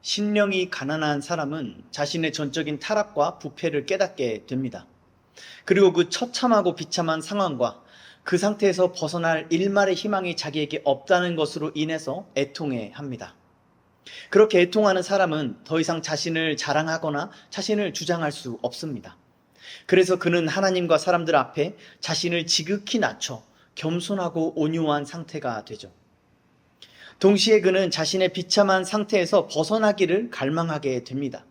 심령이 가난한 사람은 자신의 전적인 타락과 부패를 깨닫게 됩니다. 그리고 그 처참하고 비참한 상황과 그 상태에서 벗어날 일말의 희망이 자기에게 없다는 것으로 인해서 애통해 합니다. 그렇게 애통하는 사람은 더 이상 자신을 자랑하거나 자신을 주장할 수 없습니다. 그래서 그는 하나님과 사람들 앞에 자신을 지극히 낮춰 겸손하고 온유한 상태가 되죠. 동시에 그는 자신의 비참한 상태에서 벗어나기를 갈망하게 됩니다.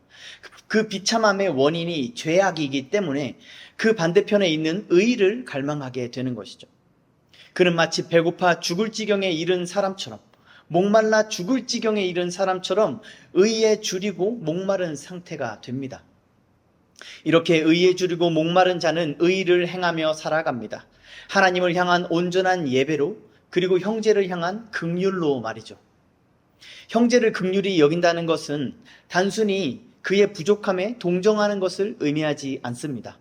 그 비참함의 원인이 죄악이기 때문에 그 반대편에 있는 의를 갈망하게 되는 것이죠. 그는 마치 배고파 죽을 지경에 이른 사람처럼, 목말라 죽을 지경에 이른 사람처럼 의에 줄이고 목마른 상태가 됩니다. 이렇게 의에 줄이고 목마른 자는 의를 행하며 살아갑니다. 하나님을 향한 온전한 예배로, 그리고 형제를 향한 긍휼로 말이죠. 형제를 긍휼히 여긴다는 것은 단순히 그의 부족함에 동정하는 것을 의미하지 않습니다.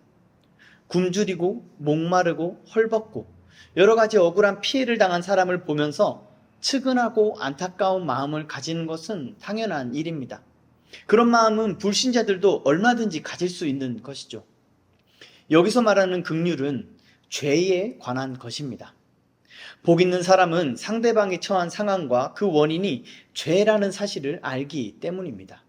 굶주리고 목마르고 헐벗고 여러 가지 억울한 피해를 당한 사람을 보면서 측은하고 안타까운 마음을 가지는 것은 당연한 일입니다. 그런 마음은 불신자들도 얼마든지 가질 수 있는 것이죠. 여기서 말하는 긍휼은 죄에 관한 것입니다. 복 있는 사람은 상대방이 처한 상황과 그 원인이 죄라는 사실을 알기 때문입니다.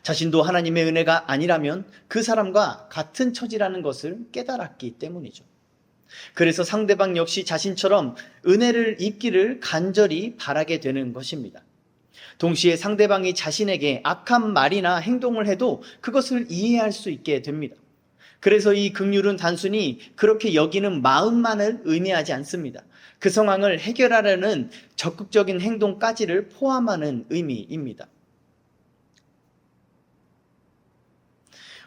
자신도 하나님의 은혜가 아니라면 그 사람과 같은 처지라는 것을 깨달았기 때문이죠. 그래서 상대방 역시 자신처럼 은혜를 입기를 간절히 바라게 되는 것입니다. 동시에 상대방이 자신에게 악한 말이나 행동을 해도 그것을 이해할 수 있게 됩니다. 그래서 이 긍휼은 단순히 그렇게 여기는 마음만을 의미하지 않습니다. 그 상황을 해결하려는 적극적인 행동까지를 포함하는 의미입니다.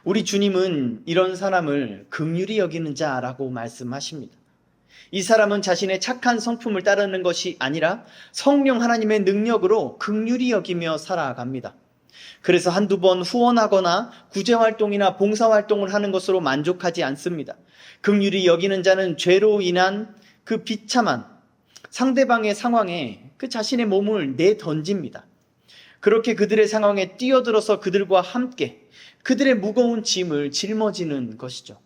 우리 주님은 이런 사람을 긍휼히 여기는 자라고 말씀하십니다. 이 사람은 자신의 착한 성품을 따르는 것이 아니라 성령 하나님의 능력으로 긍휼히 여기며 살아갑니다. 그래서 한두 번 후원하거나 구제활동이나 봉사활동을 하는 것으로 만족하지 않습니다. 긍휼히 여기는 자는 죄로 인한 그 비참한 상대방의 상황에 그 자신의 몸을 내던집니다. 그렇게 그들의 상황에 뛰어들어서 그들과 함께 그들의 무거운 짐을 짊어지는 것이죠.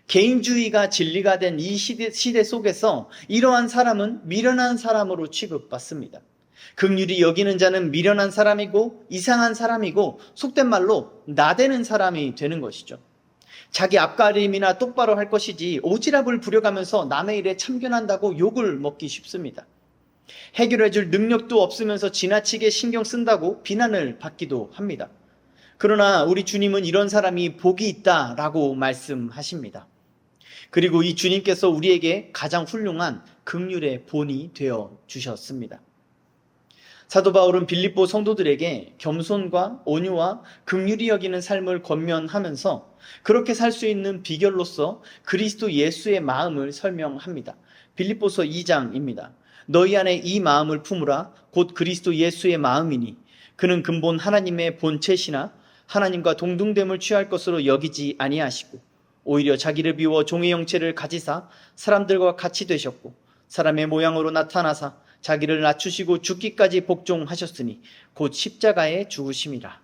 개인주의가 진리가 된 이 시대 속에서 이러한 사람은 미련한 사람으로 취급받습니다. 긍휼히 여기는 자는 미련한 사람이고 이상한 사람이고 속된 말로 나대는 사람이 되는 것이죠. 자기 앞가림이나 똑바로 할 것이지 오지랖을 부려가면서 남의 일에 참견한다고 욕을 먹기 쉽습니다. 해결해줄 능력도 없으면서 지나치게 신경 쓴다고 비난을 받기도 합니다. 그러나 우리 주님은 이런 사람이 복이 있다라고 말씀하십니다. 그리고 이 주님께서 우리에게 가장 훌륭한 긍휼의 본이 되어 주셨습니다. 사도 바울은 빌립보 성도들에게 겸손과 온유와 긍휼히 여기는 삶을 권면하면서 그렇게 살 수 있는 비결로서 그리스도 예수의 마음을 설명합니다. 빌립보서 2장입니다. 너희 안에 이 마음을 품으라 곧 그리스도 예수의 마음이니 그는 근본 하나님의 본체시나 하나님과 동등됨을 취할 것으로 여기지 아니하시고 오히려 자기를 비워 종의 형체를 가지사 사람들과 같이 되셨고 사람의 모양으로 나타나사 자기를 낮추시고 죽기까지 복종하셨으니 곧 십자가에 죽으심이라.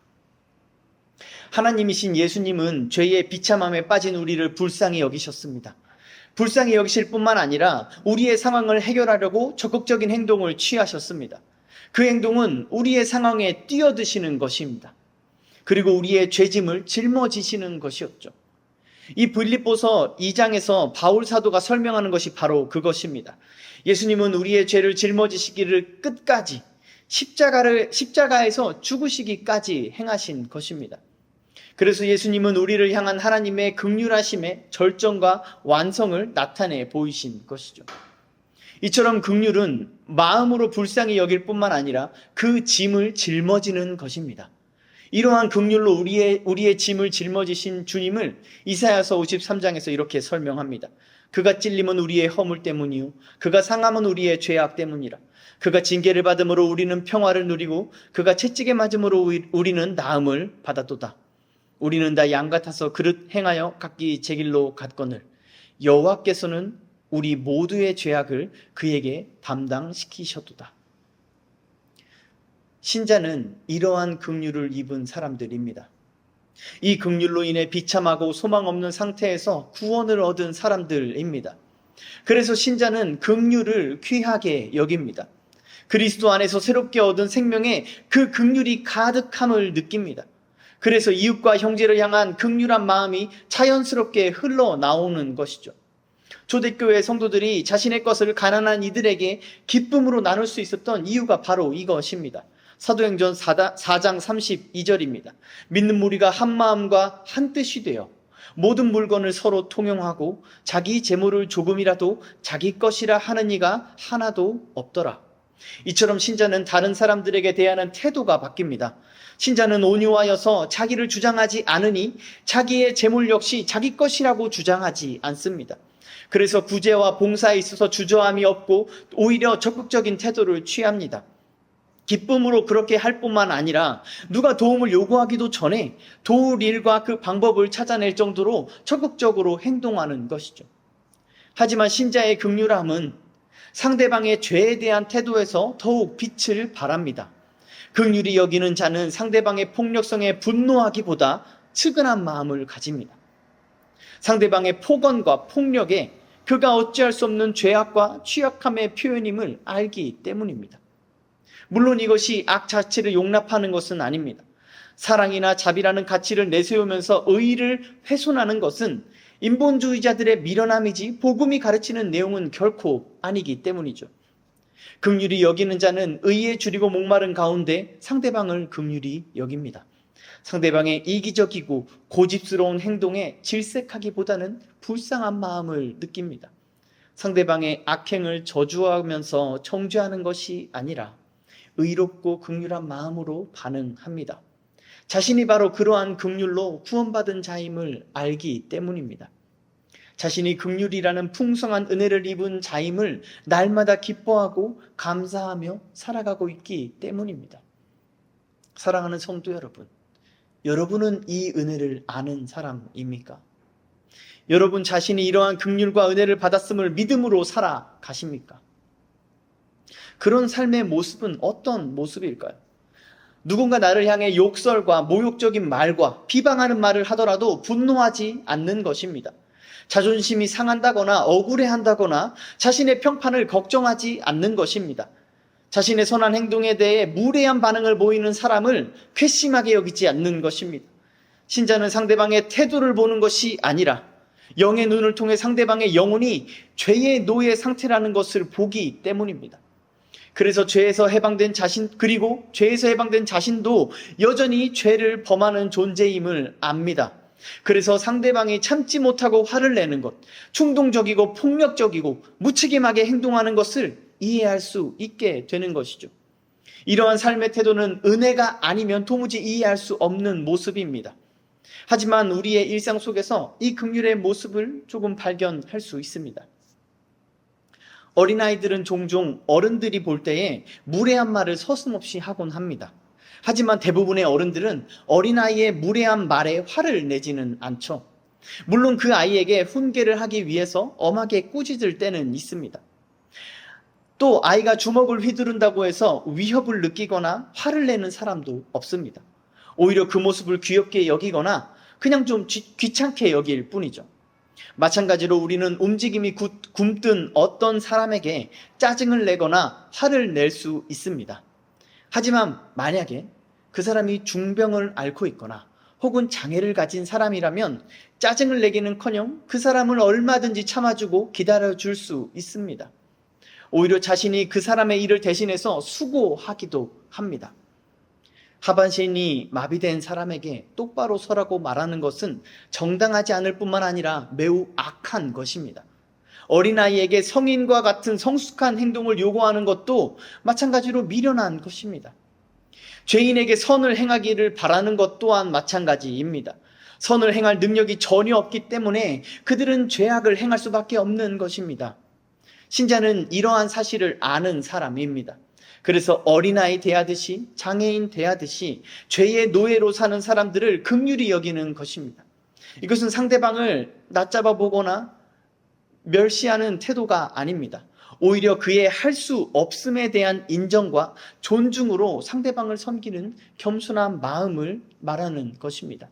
하나님이신 예수님은 죄의 비참함에 빠진 우리를 불쌍히 여기셨습니다. 불쌍히 여기실 뿐만 아니라 우리의 상황을 해결하려고 적극적인 행동을 취하셨습니다. 그 행동은 우리의 상황에 뛰어드시는 것입니다. 그리고 우리의 죄짐을 짊어지시는 것이었죠. 이 빌립보서 2장에서 바울 사도가 설명하는 것이 바로 그것입니다. 예수님은 우리의 죄를 짊어지시기를 끝까지 십자가에서 죽으시기까지 행하신 것입니다. 그래서 예수님은 우리를 향한 하나님의 긍휼하심의 절정과 완성을 나타내 보이신 것이죠. 이처럼 긍휼은 마음으로 불쌍히 여길 뿐만 아니라 그 짐을 짊어지는 것입니다. 이러한 긍휼로 우리의 짐을 짊어지신 주님을 이사야서 53장에서 이렇게 설명합니다. 그가 찔림은 우리의 허물 때문이요 그가 상함은 우리의 죄악 때문이라. 그가 징계를 받음으로 우리는 평화를 누리고 그가 채찍에 맞음으로 우리는 나음을 받았도다. 우리는 다 양 같아서 그릇 행하여 각기 제 길로 갔거늘 여호와께서는 우리 모두의 죄악을 그에게 담당시키셨도다. 신자는 이러한 긍휼을 입은 사람들입니다. 이 긍휼로 인해 비참하고 소망 없는 상태에서 구원을 얻은 사람들입니다. 그래서 신자는 긍휼을 귀하게 여깁니다. 그리스도 안에서 새롭게 얻은 생명에 그 긍휼이 가득함을 느낍니다. 그래서 이웃과 형제를 향한 긍휼한 마음이 자연스럽게 흘러나오는 것이죠. 초대교회 성도들이 자신의 것을 가난한 이들에게 기쁨으로 나눌 수 있었던 이유가 바로 이것입니다. 사도행전 4장 32절입니다. 믿는 무리가 한 마음과 한 뜻이 되어 모든 물건을 서로 통용하고 자기 재물을 조금이라도 자기 것이라 하는 이가 하나도 없더라. 이처럼 신자는 다른 사람들에게 대하는 태도가 바뀝니다. 신자는 온유하여서 자기를 주장하지 않으니 자기의 재물 역시 자기 것이라고 주장하지 않습니다. 그래서 구제와 봉사에 있어서 주저함이 없고 오히려 적극적인 태도를 취합니다. 기쁨으로 그렇게 할 뿐만 아니라 누가 도움을 요구하기도 전에 도울 일과 그 방법을 찾아낼 정도로 적극적으로 행동하는 것이죠. 하지만 신자의 긍휼함은 상대방의 죄에 대한 태도에서 더욱 빛을 발합니다. 긍휼히 여기는 자는 상대방의 폭력성에 분노하기보다 측은한 마음을 가집니다. 상대방의 폭언과 폭력에 그가 어찌할 수 없는 죄악과 취약함의 표현임을 알기 때문입니다. 물론 이것이 악 자체를 용납하는 것은 아닙니다. 사랑이나 자비라는 가치를 내세우면서 의의를 훼손하는 것은 인본주의자들의 미련함이지 복음이 가르치는 내용은 결코 아니기 때문이죠. 긍휼히 여기는 자는 의에 줄이고 목마른 가운데 상대방을 긍휼히 여깁니다. 상대방의 이기적이고 고집스러운 행동에 질색하기보다는 불쌍한 마음을 느낍니다. 상대방의 악행을 저주하면서 정죄하는 것이 아니라 의롭고 긍휼한 마음으로 반응합니다. 자신이 바로 그러한 긍휼로 구원받은 자임을 알기 때문입니다. 자신이 긍휼이라는 풍성한 은혜를 입은 자임을 날마다 기뻐하고 감사하며 살아가고 있기 때문입니다. 사랑하는 성도 여러분, 여러분은 이 은혜를 아는 사람입니까? 여러분 자신이 이러한 긍휼과 은혜를 받았음을 믿음으로 살아가십니까? 그런 삶의 모습은 어떤 모습일까요? 누군가 나를 향해 욕설과 모욕적인 말과 비방하는 말을 하더라도 분노하지 않는 것입니다. 자존심이 상한다거나 억울해한다거나 자신의 평판을 걱정하지 않는 것입니다. 자신의 선한 행동에 대해 무례한 반응을 보이는 사람을 괘씸하게 여기지 않는 것입니다. 신자는 상대방의 태도를 보는 것이 아니라 영의 눈을 통해 상대방의 영혼이 죄의 노예 상태라는 것을 보기 때문입니다. 그래서 죄에서 해방된 자신, 그리고 죄에서 해방된 자신도 여전히 죄를 범하는 존재임을 압니다. 그래서 상대방이 참지 못하고 화를 내는 것, 충동적이고 폭력적이고 무책임하게 행동하는 것을 이해할 수 있게 되는 것이죠. 이러한 삶의 태도는 은혜가 아니면 도무지 이해할 수 없는 모습입니다. 하지만 우리의 일상 속에서 이 긍휼의 모습을 조금 발견할 수 있습니다. 어린아이들은 종종 어른들이 볼 때에 무례한 말을 서슴없이 하곤 합니다. 하지만 대부분의 어른들은 어린아이의 무례한 말에 화를 내지는 않죠. 물론 그 아이에게 훈계를 하기 위해서 엄하게 꾸짖을 때는 있습니다. 또 아이가 주먹을 휘두른다고 해서 위협을 느끼거나 화를 내는 사람도 없습니다. 오히려 그 모습을 귀엽게 여기거나 그냥 좀 귀찮게 여길 뿐이죠. 마찬가지로 우리는 움직임이 굼뜬 어떤 사람에게 짜증을 내거나 화를 낼 수 있습니다. 하지만 만약에 그 사람이 중병을 앓고 있거나 혹은 장애를 가진 사람이라면 짜증을 내기는커녕 그 사람을 얼마든지 참아주고 기다려줄 수 있습니다. 오히려 자신이 그 사람의 일을 대신해서 수고하기도 합니다. 하반신이 마비된 사람에게 똑바로 서라고 말하는 것은 정당하지 않을 뿐만 아니라 매우 악한 것입니다. 어린아이에게 성인과 같은 성숙한 행동을 요구하는 것도 마찬가지로 미련한 것입니다. 죄인에게 선을 행하기를 바라는 것 또한 마찬가지입니다. 선을 행할 능력이 전혀 없기 때문에 그들은 죄악을 행할 수밖에 없는 것입니다. 신자는 이러한 사실을 아는 사람입니다. 그래서 어린아이 대하듯이 장애인 대하듯이 죄의 노예로 사는 사람들을 긍휼히 여기는 것입니다. 이것은 상대방을 낮잡아 보거나 멸시하는 태도가 아닙니다. 오히려 그의 할 수 없음에 대한 인정과 존중으로 상대방을 섬기는 겸손한 마음을 말하는 것입니다.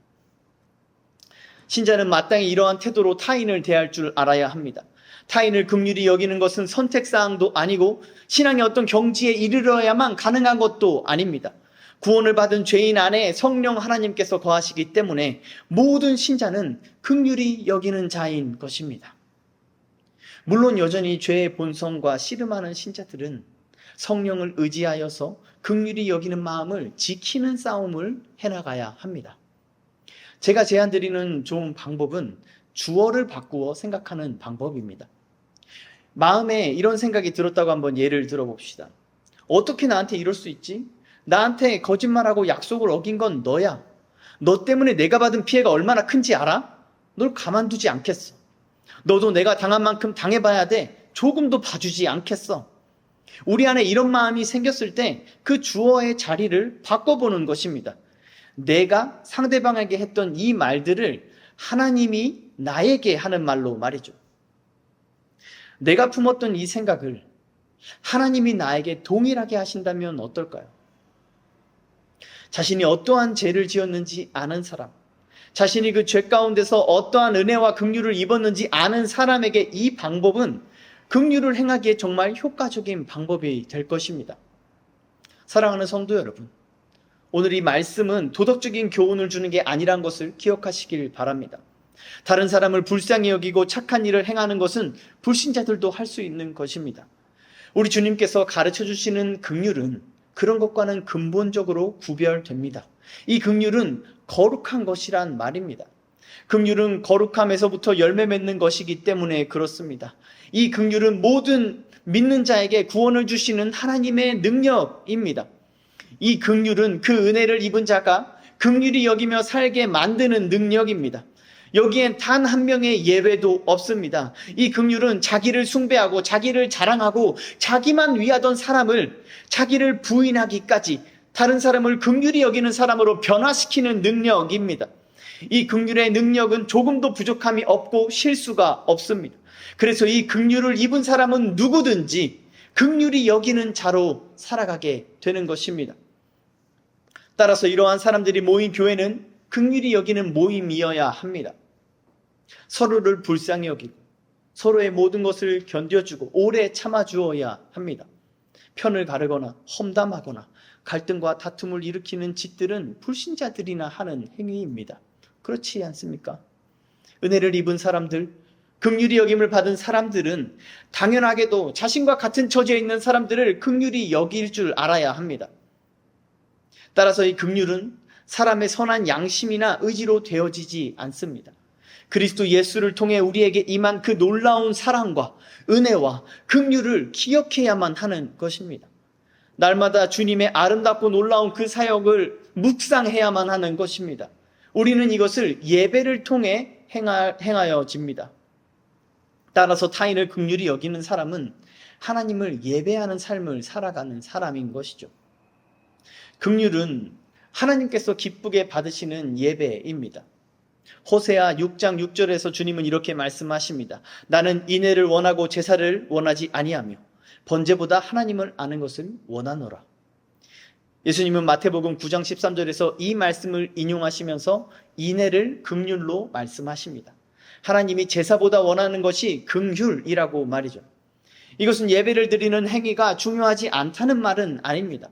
신자는 마땅히 이러한 태도로 타인을 대할 줄 알아야 합니다. 타인을 긍휼히 여기는 것은 선택사항도 아니고 신앙의 어떤 경지에 이르러야만 가능한 것도 아닙니다. 구원을 받은 죄인 안에 성령 하나님께서 거하시기 때문에 모든 신자는 긍휼히 여기는 자인 것입니다. 물론 여전히 죄의 본성과 씨름하는 신자들은 성령을 의지하여서 긍휼히 여기는 마음을 지키는 싸움을 해나가야 합니다. 제가 제안드리는 좋은 방법은 주어를 바꾸어 생각하는 방법입니다. 마음에 이런 생각이 들었다고 한번 예를 들어봅시다. 어떻게 나한테 이럴 수 있지? 나한테 거짓말하고 약속을 어긴 건 너야. 너 때문에 내가 받은 피해가 얼마나 큰지 알아? 널 가만두지 않겠어. 너도 내가 당한 만큼 당해봐야 돼. 조금도 봐주지 않겠어. 우리 안에 이런 마음이 생겼을 때 그 주어의 자리를 바꿔보는 것입니다. 내가 상대방에게 했던 이 말들을 하나님이 나에게 하는 말로 말이죠. 내가 품었던 이 생각을 하나님이 나에게 동일하게 하신다면 어떨까요? 자신이 어떠한 죄를 지었는지 아는 사람, 자신이 그 죄 가운데서 어떠한 은혜와 긍휼을 입었는지 아는 사람에게 이 방법은 긍휼을 행하기에 정말 효과적인 방법이 될 것입니다. 사랑하는 성도 여러분, 오늘 이 말씀은 도덕적인 교훈을 주는 게 아니란 것을 기억하시길 바랍니다. 다른 사람을 불쌍히 여기고 착한 일을 행하는 것은 불신자들도 할 수 있는 것입니다. 우리 주님께서 가르쳐 주시는 긍휼은 그런 것과는 근본적으로 구별됩니다. 이 긍휼은 거룩한 것이란 말입니다. 긍휼은 거룩함에서부터 열매 맺는 것이기 때문에 그렇습니다. 이 긍휼은 모든 믿는 자에게 구원을 주시는 하나님의 능력입니다. 이 긍휼은 그 은혜를 입은 자가 긍휼히 여기며 살게 만드는 능력입니다. 여기엔 단 한 명의 예외도 없습니다. 이 긍휼은 자기를 숭배하고 자기를 자랑하고 자기만 위하던 사람을 자기를 부인하기까지 다른 사람을 긍휼히 여기는 사람으로 변화시키는 능력입니다. 이 긍휼의 능력은 조금도 부족함이 없고 실수가 없습니다. 그래서 이 긍휼을 입은 사람은 누구든지 긍휼히 여기는 자로 살아가게 되는 것입니다. 따라서 이러한 사람들이 모인 교회는 긍휼히 여기는 모임이어야 합니다. 서로를 불쌍히 여기고 서로의 모든 것을 견뎌주고 오래 참아주어야 합니다. 편을 가르거나 험담하거나 갈등과 다툼을 일으키는 짓들은 불신자들이나 하는 행위입니다. 그렇지 않습니까? 은혜를 입은 사람들, 긍휼히 여김을 받은 사람들은 당연하게도 자신과 같은 처지에 있는 사람들을 긍휼히 여길 줄 알아야 합니다. 따라서 이 긍휼은 사람의 선한 양심이나 의지로 되어지지 않습니다. 그리스도 예수를 통해 우리에게 임한 그 놀라운 사랑과 은혜와 긍휼을 기억해야만 하는 것입니다. 날마다 주님의 아름답고 놀라운 그 사역을 묵상해야만 하는 것입니다. 우리는 이것을 예배를 통해 행하여집니다. 따라서 타인을 긍휼히 여기는 사람은 하나님을 예배하는 삶을 살아가는 사람인 것이죠. 긍휼은 하나님께서 기쁘게 받으시는 예배입니다. 호세아 6장 6절에서 주님은 이렇게 말씀하십니다. 나는 인애를 원하고 제사를 원하지 아니하며 번제보다 하나님을 아는 것을 원하노라. 예수님은 마태복음 9장 13절에서 이 말씀을 인용하시면서 인애를 긍휼로 말씀하십니다. 하나님이 제사보다 원하는 것이 긍휼이라고 말이죠. 이것은 예배를 드리는 행위가 중요하지 않다는 말은 아닙니다.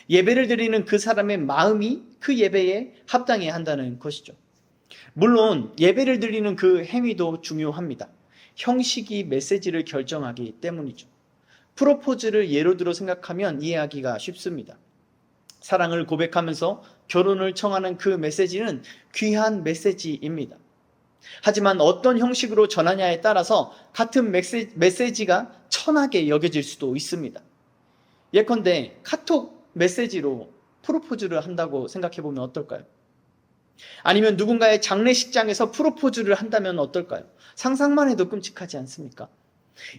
예배를 드리는 그 사람의 마음이 그 예배에 합당해야 한다는 것이죠. 물론 예배를 드리는 그 행위도 중요합니다. 형식이 메시지를 결정하기 때문이죠. 프로포즈를 예로 들어 생각하면 이해하기가 쉽습니다. 사랑을 고백하면서 결혼을 청하는 그 메시지는 귀한 메시지입니다. 하지만 어떤 형식으로 전하냐에 따라서 같은 메시지가 천하게 여겨질 수도 있습니다. 예컨대 카톡 메시지로 프로포즈를 한다고 생각해보면 어떨까요? 아니면 누군가의 장례식장에서 프로포즈를 한다면 어떨까요? 상상만 해도 끔찍하지 않습니까?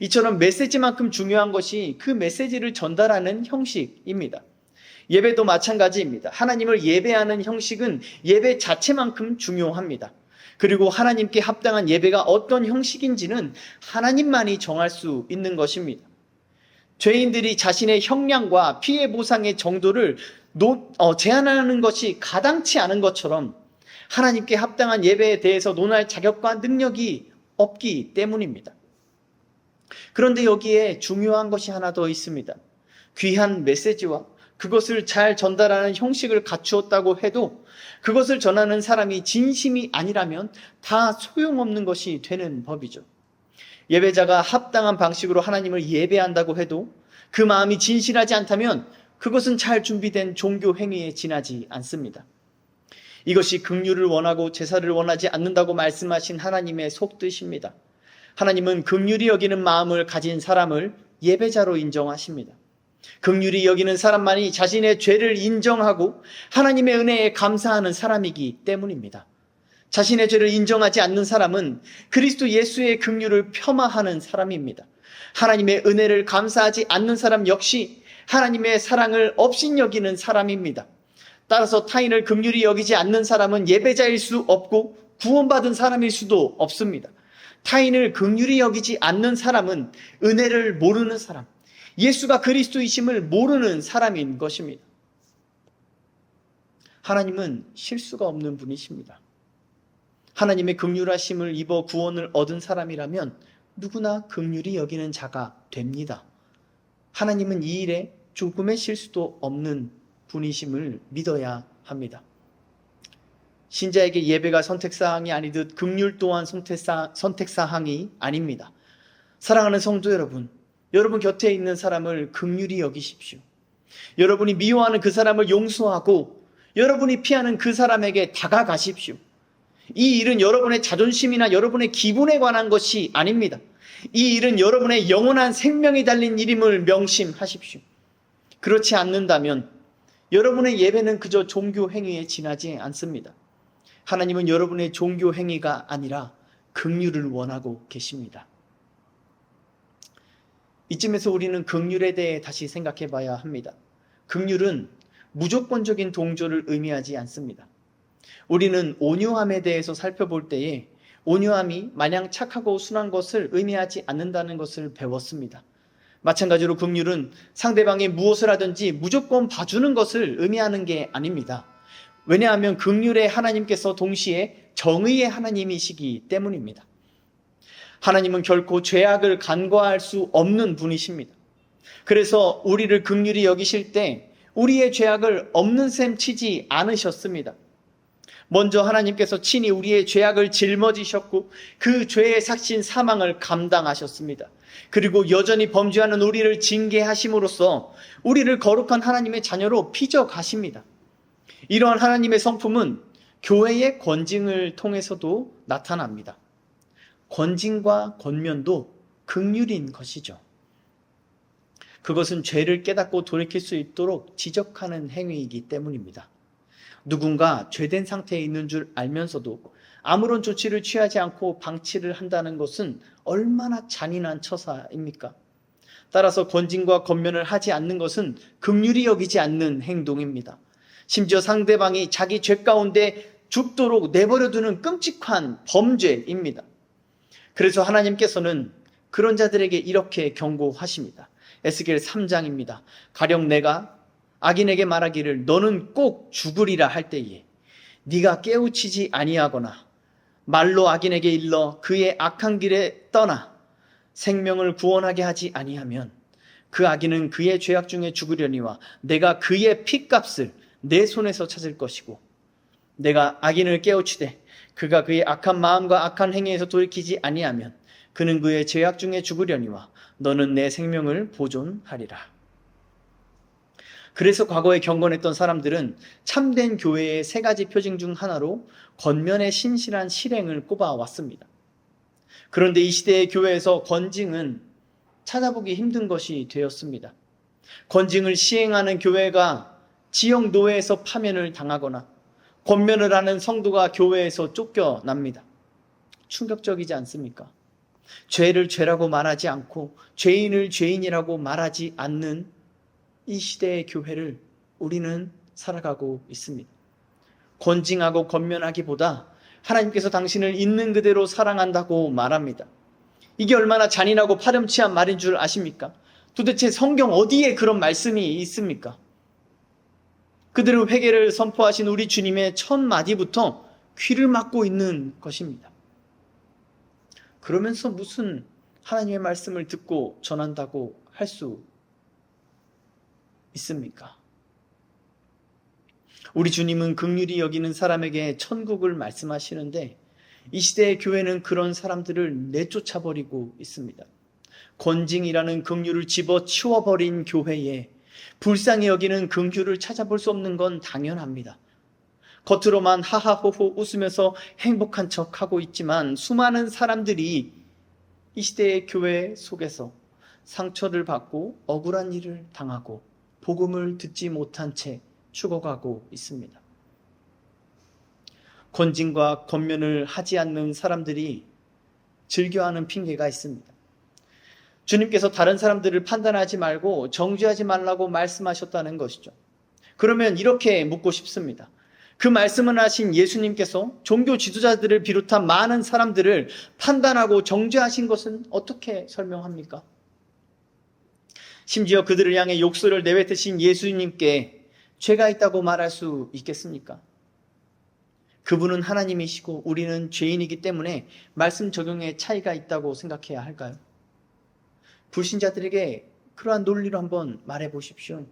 이처럼 메시지만큼 중요한 것이 그 메시지를 전달하는 형식입니다. 예배도 마찬가지입니다. 하나님을 예배하는 형식은 예배 자체만큼 중요합니다. 그리고 하나님께 합당한 예배가 어떤 형식인지는 하나님만이 정할 수 있는 것입니다. 죄인들이 자신의 형량과 피해 보상의 정도를 제한하는 것이 가당치 않은 것처럼 하나님께 합당한 예배에 대해서 논할 자격과 능력이 없기 때문입니다. 그런데 여기에 중요한 것이 하나 더 있습니다. 귀한 메시지와 그것을 잘 전달하는 형식을 갖추었다고 해도 그것을 전하는 사람이 진심이 아니라면 다 소용없는 것이 되는 법이죠. 예배자가 합당한 방식으로 하나님을 예배한다고 해도 그 마음이 진실하지 않다면 그것은 잘 준비된 종교 행위에 지나지 않습니다. 이것이 긍휼을 원하고 제사를 원하지 않는다고 말씀하신 하나님의 속뜻입니다. 하나님은 긍휼히 여기는 마음을 가진 사람을 예배자로 인정하십니다. 긍휼히 여기는 사람만이 자신의 죄를 인정하고 하나님의 은혜에 감사하는 사람이기 때문입니다. 자신의 죄를 인정하지 않는 사람은 그리스도 예수의 긍휼을 폄하하는 사람입니다. 하나님의 은혜를 감사하지 않는 사람 역시 하나님의 사랑을 업신여기는 사람입니다. 따라서 타인을 긍휼히 여기지 않는 사람은 예배자일 수 없고 구원받은 사람일 수도 없습니다. 타인을 긍휼히 여기지 않는 사람은 은혜를 모르는 사람, 예수가 그리스도이심을 모르는 사람인 것입니다. 하나님은 실수가 없는 분이십니다. 하나님의 긍휼하심을 입어 구원을 얻은 사람이라면 누구나 긍휼히 여기는 자가 됩니다. 하나님은 이 일에 조금의 실수도 없는 분이심을 믿어야 합니다. 신자에게 예배가 선택사항이 아니듯 긍휼 또한 선택사항이 아닙니다. 사랑하는 성도 여러분, 여러분 곁에 있는 사람을 긍휼히 여기십시오. 여러분이 미워하는 그 사람을 용서하고 여러분이 피하는 그 사람에게 다가가십시오. 이 일은 여러분의 자존심이나 여러분의 기분에 관한 것이 아닙니다. 이 일은 여러분의 영원한 생명이 달린 일임을 명심하십시오. 그렇지 않는다면 여러분의 예배는 그저 종교 행위에 지나지 않습니다. 하나님은 여러분의 종교 행위가 아니라 긍휼을 원하고 계십니다. 이쯤에서 우리는 긍휼에 대해 다시 생각해 봐야 합니다. 긍휼은 무조건적인 동조를 의미하지 않습니다. 우리는 온유함에 대해서 살펴볼 때에 온유함이 마냥 착하고 순한 것을 의미하지 않는다는 것을 배웠습니다. 마찬가지로 긍휼은 상대방이 무엇을 하든지 무조건 봐주는 것을 의미하는 게 아닙니다. 왜냐하면 긍휼의 하나님께서 동시에 정의의 하나님이시기 때문입니다. 하나님은 결코 죄악을 간과할 수 없는 분이십니다. 그래서 우리를 긍휼히 여기실 때 우리의 죄악을 없는 셈 치지 않으셨습니다. 먼저 하나님께서 친히 우리의 죄악을 짊어지셨고 그 죄의 삭신 사망을 감당하셨습니다. 그리고 여전히 범죄하는 우리를 징계하심으로써 우리를 거룩한 하나님의 자녀로 빚어가십니다. 이러한 하나님의 성품은 교회의 권징을 통해서도 나타납니다. 권징과 권면도 긍휼인 것이죠. 그것은 죄를 깨닫고 돌이킬 수 있도록 지적하는 행위이기 때문입니다. 누군가 죄된 상태에 있는 줄 알면서도 아무런 조치를 취하지 않고 방치를 한다는 것은 얼마나 잔인한 처사입니까? 따라서 권징과 권면을 하지 않는 것은 긍휼히 여기지 않는 행동입니다. 심지어 상대방이 자기 죄 가운데 죽도록 내버려두는 끔찍한 범죄입니다. 그래서 하나님께서는 그런 자들에게 이렇게 경고하십니다. 에스겔 3장입니다. 가령 내가 악인에게 말하기를 너는 꼭 죽으리라 할 때에 네가 깨우치지 아니하거나 말로 악인에게 일러 그의 악한 길에 떠나 생명을 구원하게 하지 아니하면 그 악인은 그의 죄악 중에 죽으려니와 내가 그의 핏값을 내 손에서 찾을 것이고 내가 악인을 깨우치되 그가 그의 악한 마음과 악한 행위에서 돌이키지 아니하면 그는 그의 죄악 중에 죽으려니와 너는 내 생명을 보존하리라. 그래서 과거에 경건했던 사람들은 참된 교회의 세 가지 표징 중 하나로 권면의 신실한 실행을 꼽아왔습니다. 그런데 이 시대의 교회에서 권징은 찾아보기 힘든 것이 되었습니다. 권징을 시행하는 교회가 지역 노회에서 파면을 당하거나 권면을 하는 성도가 교회에서 쫓겨납니다. 충격적이지 않습니까? 죄를 죄라고 말하지 않고 죄인을 죄인이라고 말하지 않는 이 시대의 교회를 우리는 살아가고 있습니다. 권징하고 권면하기보다 하나님께서 당신을 있는 그대로 사랑한다고 말합니다. 이게 얼마나 잔인하고 파렴치한 말인 줄 아십니까? 도대체 성경 어디에 그런 말씀이 있습니까? 그들은 회개를 선포하신 우리 주님의 첫 마디부터 귀를 막고 있는 것입니다. 그러면서 무슨 하나님의 말씀을 듣고 전한다고 할 수 있습니까? 우리 주님은 긍휼히 여기는 사람에게 천국을 말씀하시는데 이 시대의 교회는 그런 사람들을 내쫓아버리고 있습니다. 권징이라는 긍휼을 집어치워버린 교회에 불쌍히 여기는 긍휼을 찾아볼 수 없는 건 당연합니다. 겉으로만 하하호호 웃으면서 행복한 척하고 있지만 수많은 사람들이 이 시대의 교회 속에서 상처를 받고 억울한 일을 당하고 복음을 듣지 못한 채 죽어가고 있습니다. 권징과 권면을 하지 않는 사람들이 즐겨하는 핑계가 있습니다. 주님께서 다른 사람들을 판단하지 말고 정죄하지 말라고 말씀하셨다는 것이죠. 그러면 이렇게 묻고 싶습니다. 그 말씀을 하신 예수님께서 종교 지도자들을 비롯한 많은 사람들을 판단하고 정죄하신 것은 어떻게 설명합니까? 심지어 그들을 향해 욕설을 내뱉으신 예수님께 죄가 있다고 말할 수 있겠습니까? 그분은 하나님이시고 우리는 죄인이기 때문에 말씀 적용에 차이가 있다고 생각해야 할까요? 불신자들에게 그러한 논리로 한번 말해 보십시오.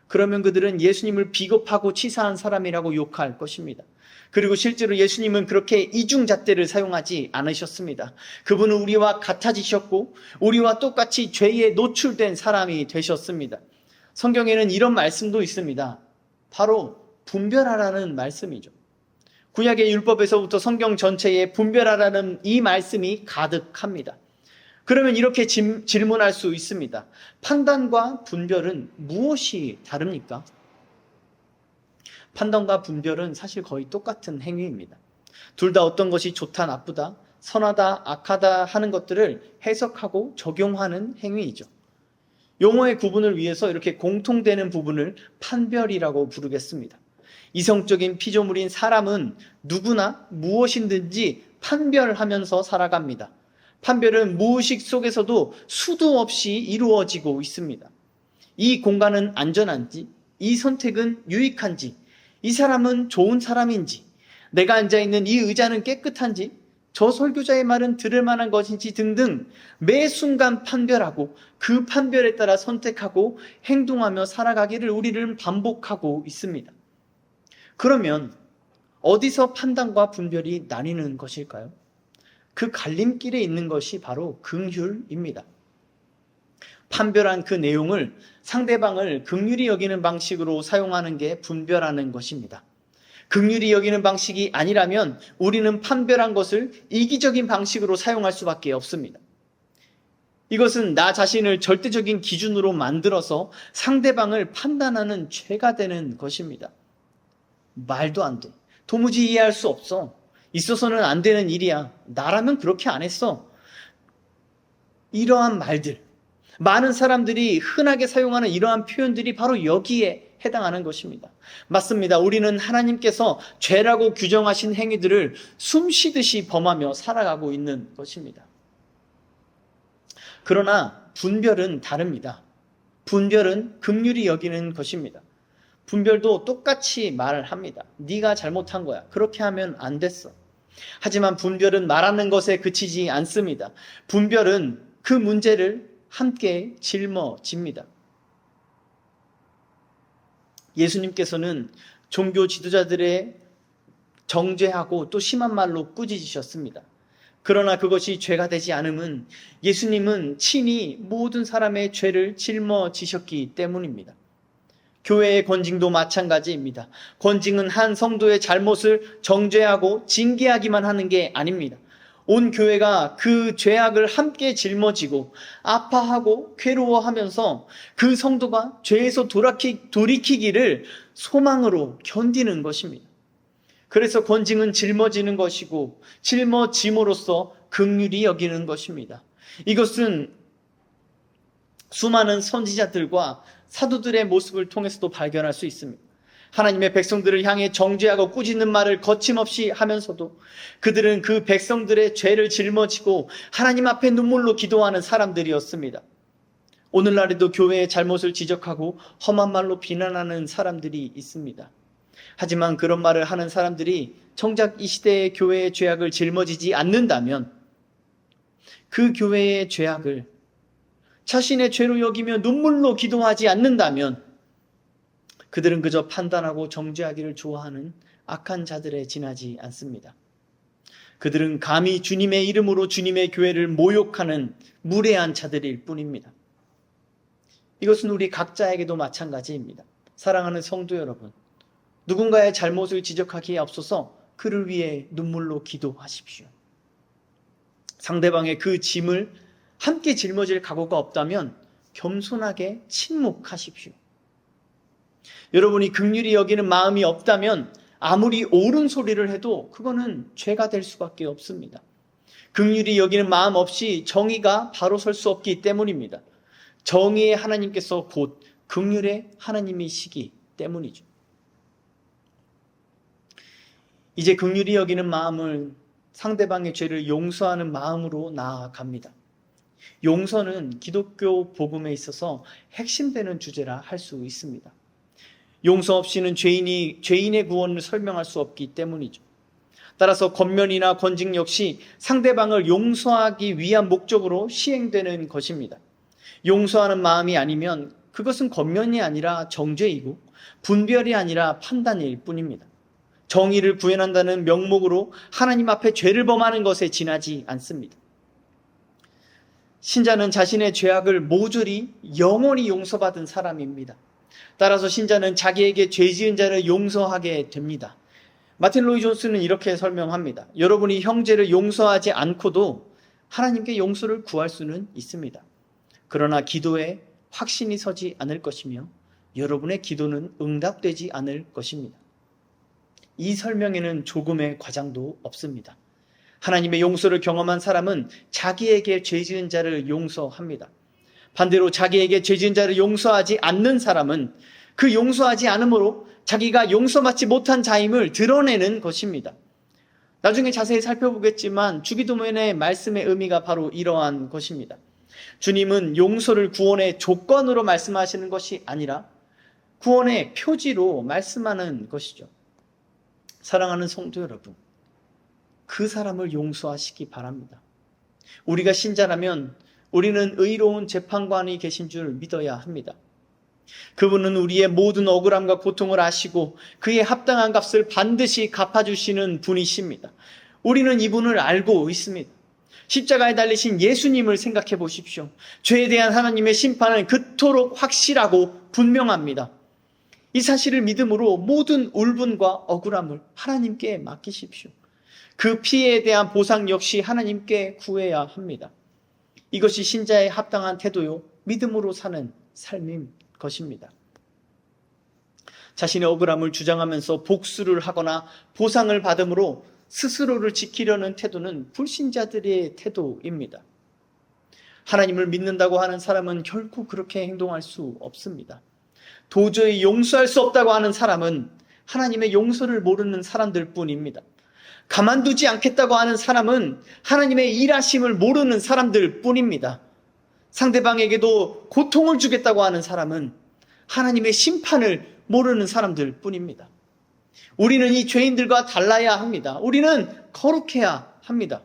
그러면 그들은 예수님을 비겁하고 치사한 사람이라고 욕할 것입니다. 그리고 실제로 예수님은 그렇게 이중잣대를 사용하지 않으셨습니다. 그분은 우리와 같아지셨고 우리와 똑같이 죄에 노출된 사람이 되셨습니다. 성경에는 이런 말씀도 있습니다. 바로 분별하라는 말씀이죠. 구약의 율법에서부터 성경 전체에 분별하라는 이 말씀이 가득합니다. 그러면 이렇게 질문할 수 있습니다. 판단과 분별은 무엇이 다릅니까? 판단과 분별은 사실 거의 똑같은 행위입니다. 둘 다 어떤 것이 좋다, 나쁘다, 선하다, 악하다 하는 것들을 해석하고 적용하는 행위이죠. 용어의 구분을 위해서 이렇게 공통되는 부분을 판별이라고 부르겠습니다. 이성적인 피조물인 사람은 누구나 무엇이든지 판별하면서 살아갑니다. 판별은 무의식 속에서도 수도 없이 이루어지고 있습니다. 이 공간은 안전한지, 이 선택은 유익한지, 이 사람은 좋은 사람인지, 내가 앉아있는 이 의자는 깨끗한지, 저 설교자의 말은 들을 만한 것인지 등등 매 순간 판별하고 그 판별에 따라 선택하고 행동하며 살아가기를 우리는 반복하고 있습니다. 그러면 어디서 판단과 분별이 나뉘는 것일까요? 그 갈림길에 있는 것이 바로 긍휼입니다. 판별한 그 내용을 상대방을 긍휼히 여기는 방식으로 사용하는 게 분별하는 것입니다. 긍휼히 여기는 방식이 아니라면 우리는 판별한 것을 이기적인 방식으로 사용할 수밖에 없습니다. 이것은 나 자신을 절대적인 기준으로 만들어서 상대방을 판단하는 죄가 되는 것입니다. 말도 안 돼. 도무지 이해할 수 없어. 있어서는 안 되는 일이야. 나라면 그렇게 안 했어. 이러한 말들, 많은 사람들이 흔하게 사용하는 이러한 표현들이 바로 여기에 해당하는 것입니다. 맞습니다. 우리는 하나님께서 죄라고 규정하신 행위들을 숨쉬듯이 범하며 살아가고 있는 것입니다. 그러나 분별은 다릅니다. 분별은 긍휼히 여기는 것입니다. 분별도 똑같이 말을 합니다. 네가 잘못한 거야. 그렇게 하면 안 됐어. 하지만 분별은 말하는 것에 그치지 않습니다. 분별은 그 문제를 함께 짊어집니다. 예수님께서는 종교 지도자들의 정죄하고 또 심한 말로 꾸짖으셨습니다. 그러나 그것이 죄가 되지 않음은 예수님은 친히 모든 사람의 죄를 짊어지셨기 때문입니다. 교회의 권징도 마찬가지입니다. 권징은 한 성도의 잘못을 정죄하고 징계하기만 하는 게 아닙니다. 온 교회가 그 죄악을 함께 짊어지고 아파하고 괴로워하면서 그 성도가 죄에서 돌이키기를 소망으로 견디는 것입니다. 그래서 권징은 짊어지는 것이고 짊어짐으로써 긍휼히 여기는 것입니다. 이것은 수많은 선지자들과 사도들의 모습을 통해서도 발견할 수 있습니다. 하나님의 백성들을 향해 정죄하고 꾸짖는 말을 거침없이 하면서도 그들은 그 백성들의 죄를 짊어지고 하나님 앞에 눈물로 기도하는 사람들이었습니다. 오늘날에도 교회의 잘못을 지적하고 험한 말로 비난하는 사람들이 있습니다. 하지만 그런 말을 하는 사람들이 정작 이 시대의 교회의 죄악을 짊어지지 않는다면, 그 교회의 죄악을 자신의 죄로 여기며 눈물로 기도하지 않는다면, 그들은 그저 판단하고 정죄하기를 좋아하는 악한 자들에 지나지 않습니다. 그들은 감히 주님의 이름으로 주님의 교회를 모욕하는 무례한 자들일 뿐입니다. 이것은 우리 각자에게도 마찬가지입니다. 사랑하는 성도 여러분, 누군가의 잘못을 지적하기에 앞서서 그를 위해 눈물로 기도하십시오. 상대방의 그 짐을 함께 짊어질 각오가 없다면 겸손하게 침묵하십시오. 여러분이 긍휼히 여기는 마음이 없다면 아무리 옳은 소리를 해도 그거는 죄가 될 수밖에 없습니다. 긍휼히 여기는 마음 없이 정의가 바로 설 수 없기 때문입니다. 정의의 하나님께서 곧 긍휼의 하나님이시기 때문이죠. 이제 긍휼히 여기는 마음을 상대방의 죄를 용서하는 마음으로 나아갑니다. 용서는 기독교 복음에 있어서 핵심되는 주제라 할 수 있습니다. 용서 없이는 죄인의 구원을 설명할 수 없기 때문이죠. 따라서 권면이나 권징 역시 상대방을 용서하기 위한 목적으로 시행되는 것입니다. 용서하는 마음이 아니면 그것은 권면이 아니라 정죄이고 분별이 아니라 판단일 뿐입니다. 정의를 구현한다는 명목으로 하나님 앞에 죄를 범하는 것에 지나지 않습니다. 신자는 자신의 죄악을 모조리 영원히 용서받은 사람입니다. 따라서 신자는 자기에게 죄 지은 자를 용서하게 됩니다. 마틴 로이 존스는 이렇게 설명합니다. 여러분이 형제를 용서하지 않고도 하나님께 용서를 구할 수는 있습니다. 그러나 기도에 확신이 서지 않을 것이며 여러분의 기도는 응답되지 않을 것입니다. 이 설명에는 조금의 과장도 없습니다. 하나님의 용서를 경험한 사람은 자기에게 죄 지은 자를 용서합니다. 반대로 자기에게 죄 지은 자를 용서하지 않는 사람은 그 용서하지 않음으로 자기가 용서받지 못한 자임을 드러내는 것입니다. 나중에 자세히 살펴보겠지만 주기도문의 말씀의 의미가 바로 이러한 것입니다. 주님은 용서를 구원의 조건으로 말씀하시는 것이 아니라 구원의 표지로 말씀하는 것이죠. 사랑하는 성도 여러분, 그 사람을 용서하시기 바랍니다. 우리가 신자라면 우리는 의로운 재판관이 계신 줄 믿어야 합니다. 그분은 우리의 모든 억울함과 고통을 아시고 그의 합당한 값을 반드시 갚아주시는 분이십니다. 우리는 이분을 알고 있습니다. 십자가에 달리신 예수님을 생각해 보십시오. 죄에 대한 하나님의 심판은 그토록 확실하고 분명합니다. 이 사실을 믿음으로 모든 울분과 억울함을 하나님께 맡기십시오. 그 피해에 대한 보상 역시 하나님께 구해야 합니다. 이것이 신자의 합당한 태도요, 믿음으로 사는 삶인 것입니다. 자신의 억울함을 주장하면서 복수를 하거나 보상을 받음으로 스스로를 지키려는 태도는 불신자들의 태도입니다. 하나님을 믿는다고 하는 사람은 결코 그렇게 행동할 수 없습니다. 도저히 용서할 수 없다고 하는 사람은 하나님의 용서를 모르는 사람들 뿐입니다. 가만두지 않겠다고 하는 사람은 하나님의 일하심을 모르는 사람들 뿐입니다. 상대방에게도 고통을 주겠다고 하는 사람은 하나님의 심판을 모르는 사람들 뿐입니다. 우리는 이 죄인들과 달라야 합니다. 우리는 거룩해야 합니다.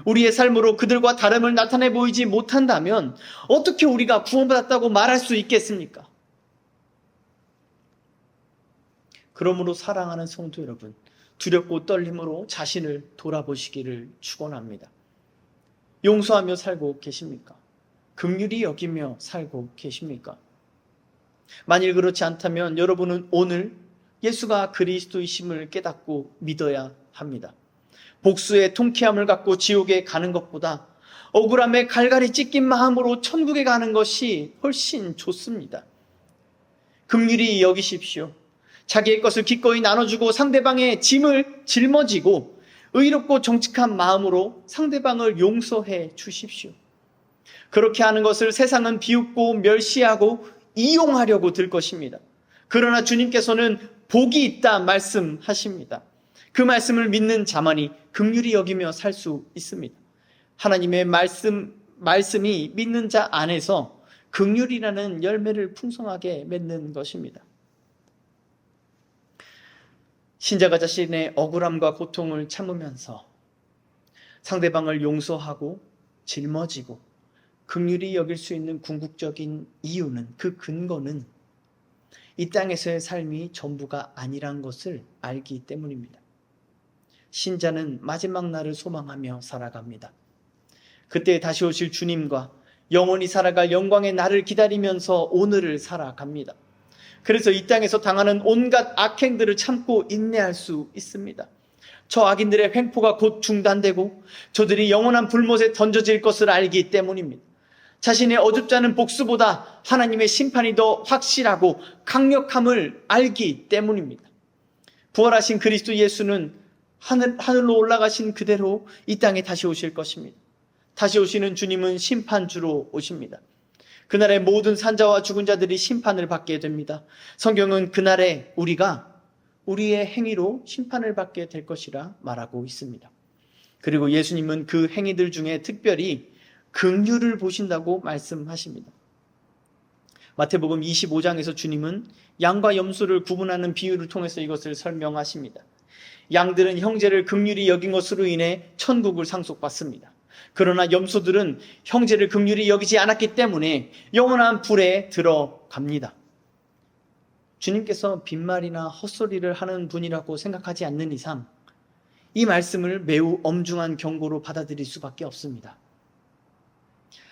우리의 삶으로 그들과 다름을 나타내 보이지 못한다면 어떻게 우리가 구원받았다고 말할 수 있겠습니까? 그러므로 사랑하는 성도 여러분, 두렵고 떨림으로 자신을 돌아보시기를 축원합니다. 용서하며 살고 계십니까? 긍휼히 여기며 살고 계십니까? 만일 그렇지 않다면 여러분은 오늘 예수가 그리스도이심을 깨닫고 믿어야 합니다. 복수의 통쾌함을 갖고 지옥에 가는 것보다 억울함에 갈갈이 찢긴 마음으로 천국에 가는 것이 훨씬 좋습니다. 긍휼히 여기십시오. 자기의 것을 기꺼이 나눠주고 상대방의 짐을 짊어지고 의롭고 정직한 마음으로 상대방을 용서해 주십시오. 그렇게 하는 것을 세상은 비웃고 멸시하고 이용하려고 들 것입니다. 그러나 주님께서는 복이 있다 말씀하십니다. 그 말씀을 믿는 자만이 긍휼히 여기며 살 수 있습니다. 하나님의 말씀이 믿는 자 안에서 긍휼이라는 열매를 풍성하게 맺는 것입니다. 신자가 자신의 억울함과 고통을 참으면서 상대방을 용서하고 짊어지고 긍휼히 여길 수 있는 궁극적인 이유는, 그 근거는 이 땅에서의 삶이 전부가 아니란 것을 알기 때문입니다. 신자는 마지막 날을 소망하며 살아갑니다. 그때 다시 오실 주님과 영원히 살아갈 영광의 날을 기다리면서 오늘을 살아갑니다. 그래서 이 땅에서 당하는 온갖 악행들을 참고 인내할 수 있습니다. 저 악인들의 횡포가 곧 중단되고 저들이 영원한 불못에 던져질 것을 알기 때문입니다. 자신의 어줍지 않은 복수보다 하나님의 심판이 더 확실하고 강력함을 알기 때문입니다. 부활하신 그리스도 예수는 하늘로 올라가신 그대로 이 땅에 다시 오실 것입니다. 다시 오시는 주님은 심판주로 오십니다. 그날에 모든 산자와 죽은 자들이 심판을 받게 됩니다. 성경은 그날에 우리가 우리의 행위로 심판을 받게 될 것이라 말하고 있습니다. 그리고 예수님은 그 행위들 중에 특별히 긍휼을 보신다고 말씀하십니다. 마태복음 25장에서 주님은 양과 염소를 구분하는 비유를 통해서 이것을 설명하십니다. 양들은 형제를 긍휼히 여긴 것으로 인해 천국을 상속받습니다. 그러나 염소들은 형제를 긍휼히 여기지 않았기 때문에 영원한 불에 들어갑니다. 주님께서 빈말이나 헛소리를 하는 분이라고 생각하지 않는 이상 이 말씀을 매우 엄중한 경고로 받아들일 수밖에 없습니다.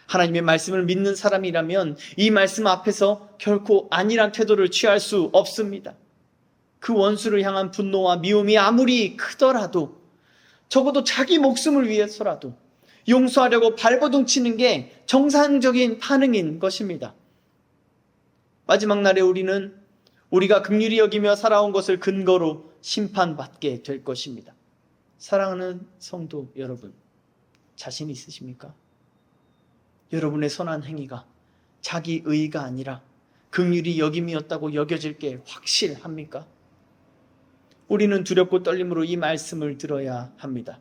하나님의 말씀을 믿는 사람이라면 이 말씀 앞에서 결코 아니란 태도를 취할 수 없습니다. 그 원수를 향한 분노와 미움이 아무리 크더라도 적어도 자기 목숨을 위해서라도 용서하려고 발버둥 치는 게 정상적인 반응인 것입니다. 마지막 날에 우리는 우리가 긍휼히 여기며 살아온 것을 근거로 심판받게 될 것입니다. 사랑하는 성도 여러분, 자신 있으십니까? 여러분의 선한 행위가 자기 의가 아니라 긍휼히 여김이었다고 여겨질 게 확실합니까? 우리는 두렵고 떨림으로 이 말씀을 들어야 합니다.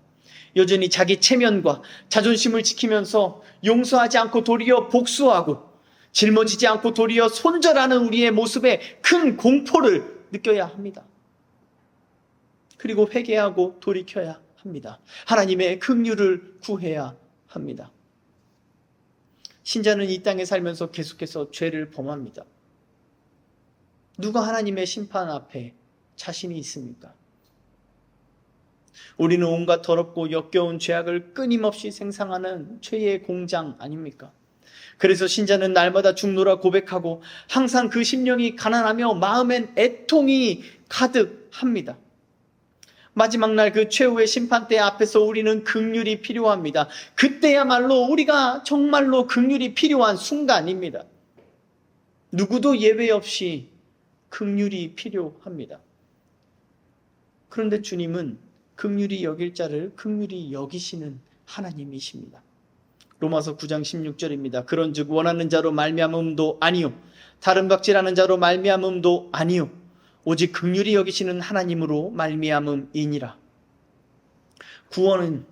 여전히 자기 체면과 자존심을 지키면서 용서하지 않고 도리어 복수하고 짊어지지 않고 도리어 손절하는 우리의 모습에 큰 공포를 느껴야 합니다. 그리고 회개하고 돌이켜야 합니다. 하나님의 긍휼을 구해야 합니다. 신자는 이 땅에 살면서 계속해서 죄를 범합니다. 누가 하나님의 심판 앞에 자신이 있습니까? 우리는 온갖 더럽고 역겨운 죄악을 끊임없이 생산하는 죄의 공장 아닙니까? 그래서 신자는 날마다 죽노라 고백하고 항상 그 심령이 가난하며 마음엔 애통이 가득합니다. 마지막 날 그 최후의 심판대 앞에서 우리는 긍휼이 필요합니다. 그때야말로 우리가 정말로 긍휼이 필요한 순간입니다. 누구도 예외 없이 긍휼이 필요합니다. 그런데 주님은 긍휼히 여길 자를 긍휼히 여기시는 하나님이십니다. 로마서 9장 16절입니다. 그런즉 원하는 자로 말미암음도 아니요 다른 박질하는 자로 말미암음도 아니요 오직 긍휼히 여기시는 하나님으로 말미암음이니라. 구원은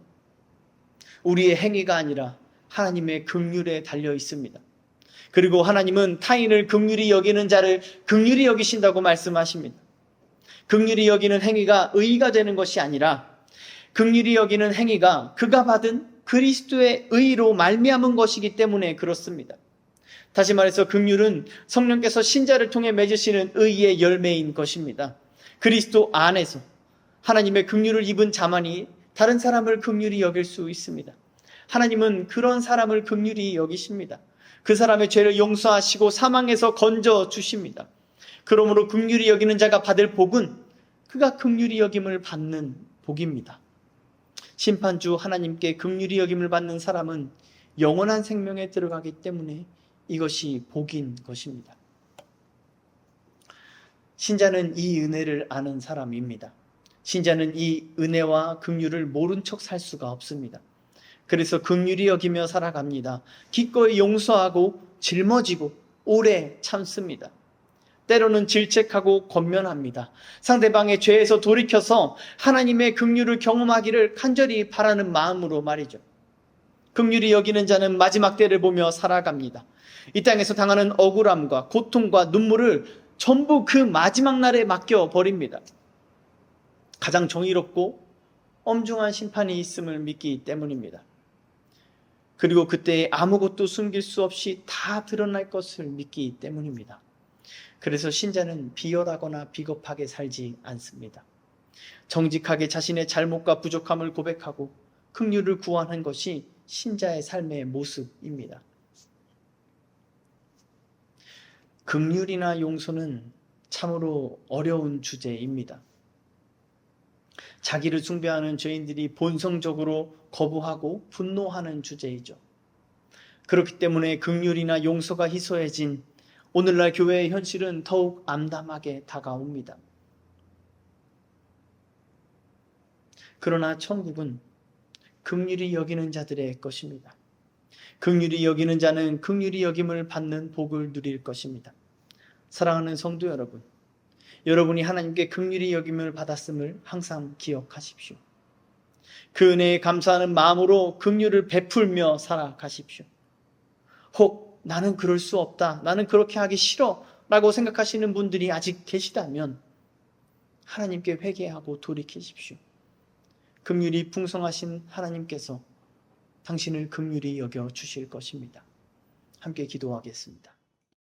우리의 행위가 아니라 하나님의 긍휼에 달려 있습니다. 그리고 하나님은 타인을 긍휼히 여기는 자를 긍휼히 여기신다고 말씀하십니다. 긍휼히 여기는 행위가 의가 되는 것이 아니라 긍휼히 여기는 행위가 그가 받은 그리스도의 의로 말미암은 것이기 때문에 그렇습니다. 다시 말해서 긍휼은 성령께서 신자를 통해 맺으시는 의의 열매인 것입니다. 그리스도 안에서 하나님의 긍휼을 입은 자만이 다른 사람을 긍휼히 여길 수 있습니다. 하나님은 그런 사람을 긍휼히 여기십니다. 그 사람의 죄를 용서하시고 사망에서 건져 주십니다. 그러므로 긍휼히 여기는 자가 받을 복은 그가 긍휼히 여김을 받는 복입니다. 심판주 하나님께 긍휼히 여김을 받는 사람은 영원한 생명에 들어가기 때문에 이것이 복인 것입니다. 신자는 이 은혜를 아는 사람입니다. 신자는 이 은혜와 긍휼을 모른 척 살 수가 없습니다. 그래서 긍휼히 여기며 살아갑니다. 기꺼이 용서하고 짊어지고 오래 참습니다. 때로는 질책하고 권면합니다. 상대방의 죄에서 돌이켜서 하나님의 긍휼을 경험하기를 간절히 바라는 마음으로 말이죠. 긍휼히 여기는 자는 마지막 때를 보며 살아갑니다. 이 땅에서 당하는 억울함과 고통과 눈물을 전부 그 마지막 날에 맡겨버립니다. 가장 정의롭고 엄중한 심판이 있음을 믿기 때문입니다. 그리고 그때 아무것도 숨길 수 없이 다 드러날 것을 믿기 때문입니다. 그래서 신자는 비열하거나 비겁하게 살지 않습니다. 정직하게 자신의 잘못과 부족함을 고백하고 긍휼을 구하는 것이 신자의 삶의 모습입니다. 긍휼이나 용서는 참으로 어려운 주제입니다. 자기를 숭배하는 죄인들이 본성적으로 거부하고 분노하는 주제이죠. 그렇기 때문에 긍휼이나 용서가 희소해진 오늘날 교회의 현실은 더욱 암담하게 다가옵니다. 그러나 천국은 긍휼히 여기는 자들의 것입니다. 긍휼히 여기는 자는 긍휼히 여김을 받는 복을 누릴 것입니다. 사랑하는 성도 여러분, 여러분이 하나님께 긍휼히 여김을 받았음을 항상 기억하십시오. 그 은혜에 감사하는 마음으로 긍휼을 베풀며 살아가십시오. 혹 나는 그럴 수 없다, 나는 그렇게 하기 싫어 라고 생각하시는 분들이 아직 계시다면 하나님께 회개하고 돌이키십시오. 긍휼이 풍성하신 하나님께서 당신을 긍휼히 여겨 주실 것입니다. 함께 기도하겠습니다.